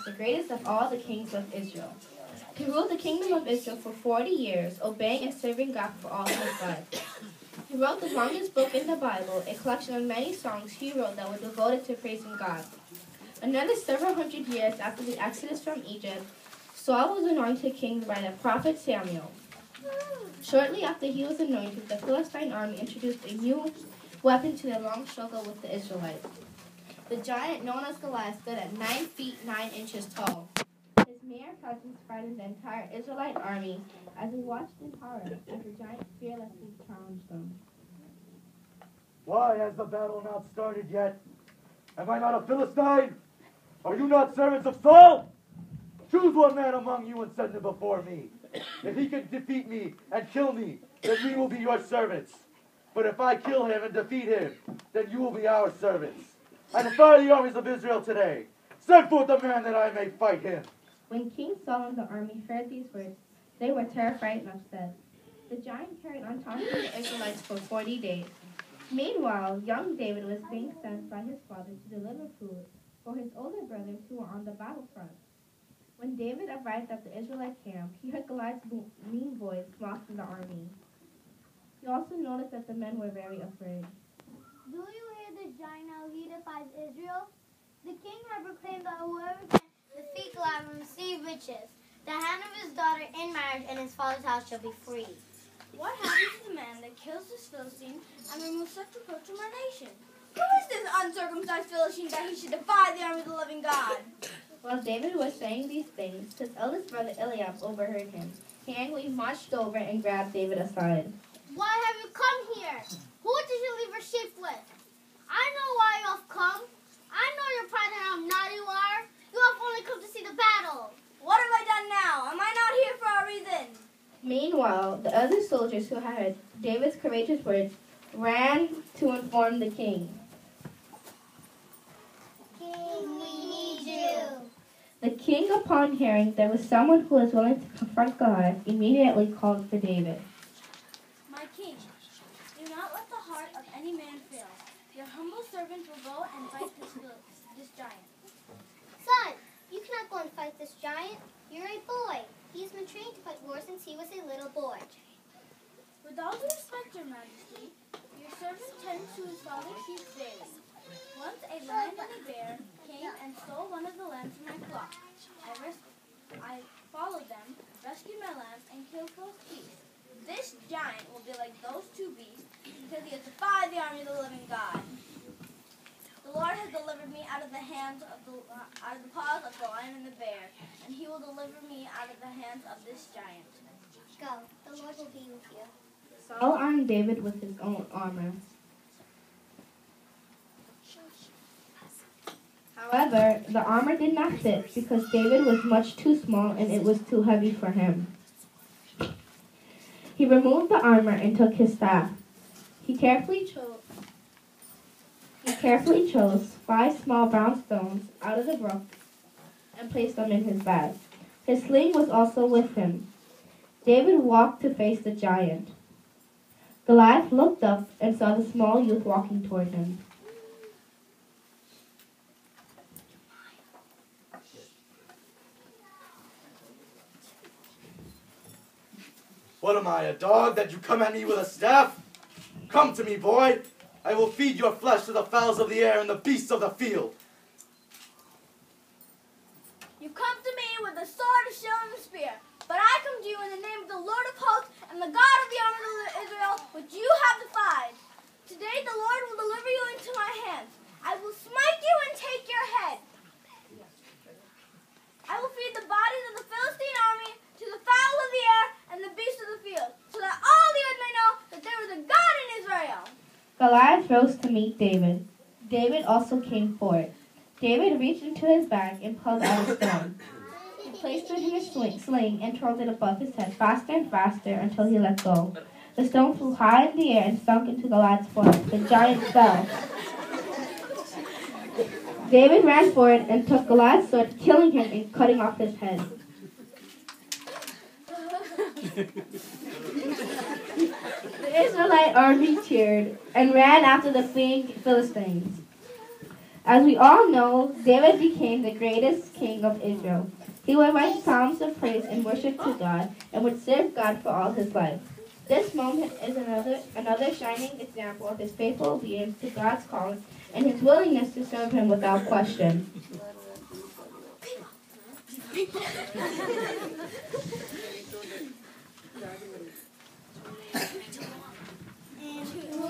the greatest of all the kings of Israel. He ruled the kingdom of Israel for 40 years, obeying and serving God for all his life. He wrote the longest book in the Bible, a collection of many songs he wrote that were devoted to praising God. Another several hundred years after the exodus from Egypt, Saul was anointed king by the prophet Samuel. Shortly after he was anointed, the Philistine army introduced a new weapon to their long struggle with the Israelites. The giant known as Goliath stood at 9 feet 9 inches tall. His mere presence frightened the entire Israelite army as they watched in horror as the giant fearlessly challenged them. Why has the battle not started yet? Am I not a Philistine? Are you not servants of Saul? Choose one man among you and send him before me. If he can defeat me and kill me, then we will be your servants. But if I kill him and defeat him, then you will be our servants. I defy the armies of Israel today. Send forth a man that I may fight him. When King Saul and the army heard these words, they were terrified and upset. The giant carried on taunting the Israelites for 40 days. Meanwhile, young David was being sent by his father to deliver food for his older brothers who were on the battlefront. When David arrived at the Israelite camp, he heard Goliath's mean voice mocking the army. He also noticed that the men were very afraid. Do you hear this giant how he defies Israel? The king had proclaimed that whoever can defeat Goliath will receive riches, the hand of his daughter in marriage, and his father's house shall be free. What happens to the man that kills this Philistine and removes such reproach from our nation? Who is this uncircumcised Philistine that he should defy the army of the living God? While David was saying these things, his eldest brother Eliab overheard him. He angrily marched over and grabbed David aside. Why have you come here? Who did you leave your sheep with? I know why you have come. I know your pride and how naughty you are. You have only come to see the battle. What have I done now? Am I not here for a reason? Meanwhile, the other soldiers who had heard David's courageous words ran to inform the king. King, we need you. The king, upon hearing there was someone who was willing to confront Goliath, immediately called for David. My king, do not let the heart of any man fail. Your humble servant will go and fight this giant. Son, you cannot go and fight this giant. You're a boy. He has been trained to fight war since he was a little boy. With all due respect, your majesty, your servant tends to his father's sheep daily. Once a lion and a bear came and stole one of the lambs from my flock. I followed them, rescued my lambs, and killed both beasts. This giant will be like those two beasts because he has defied the army of the living God. The Lord has delivered me out of the paws of the lion and the bear, and he will deliver me out of the hands of this giant. Go. The Lord will be with you. Saul armed David with his own armor. However, the armor did not fit because David was much too small and it was too heavy for him. He removed the armor and took his staff. He carefully chose 5 small brown stones out of the brook and placed them in his bag. His sling was also with him. David walked to face the giant. Goliath looked up and saw the small youth walking toward him. What am I, a dog, that you come at me with a staff? Come to me, boy. I will feed your flesh to the fowls of the air and the beasts of the field. You come to me with a sword, a shield, and a spear, but I come to you in the name of the Lord of hosts and the God of the army of Israel, which you have defied. Today the Lord will deliver you into my hands. I will smite you and take your head. I will feed the bodies of the Philistine army to the fowl of the air and the beasts of the field, so that all the earth may know that there is a God in Israel. Goliath rose to meet David. David also came forward. David reached into his bag and pulled out a stone. He placed it in his sling and twirled it above his head faster and faster until he let go. The stone flew high in the air and sunk into Goliath's forehead. The giant fell. David ran forward and took Goliath's sword, killing him and cutting off his head. The Israelite army cheered and ran after the fleeing Philistines. As we all know, David became the greatest king of Israel. He would write psalms of praise and worship to God and would serve God for all his life. This moment is another shining example of his faithful obedience to God's calling and his willingness to serve him without question. And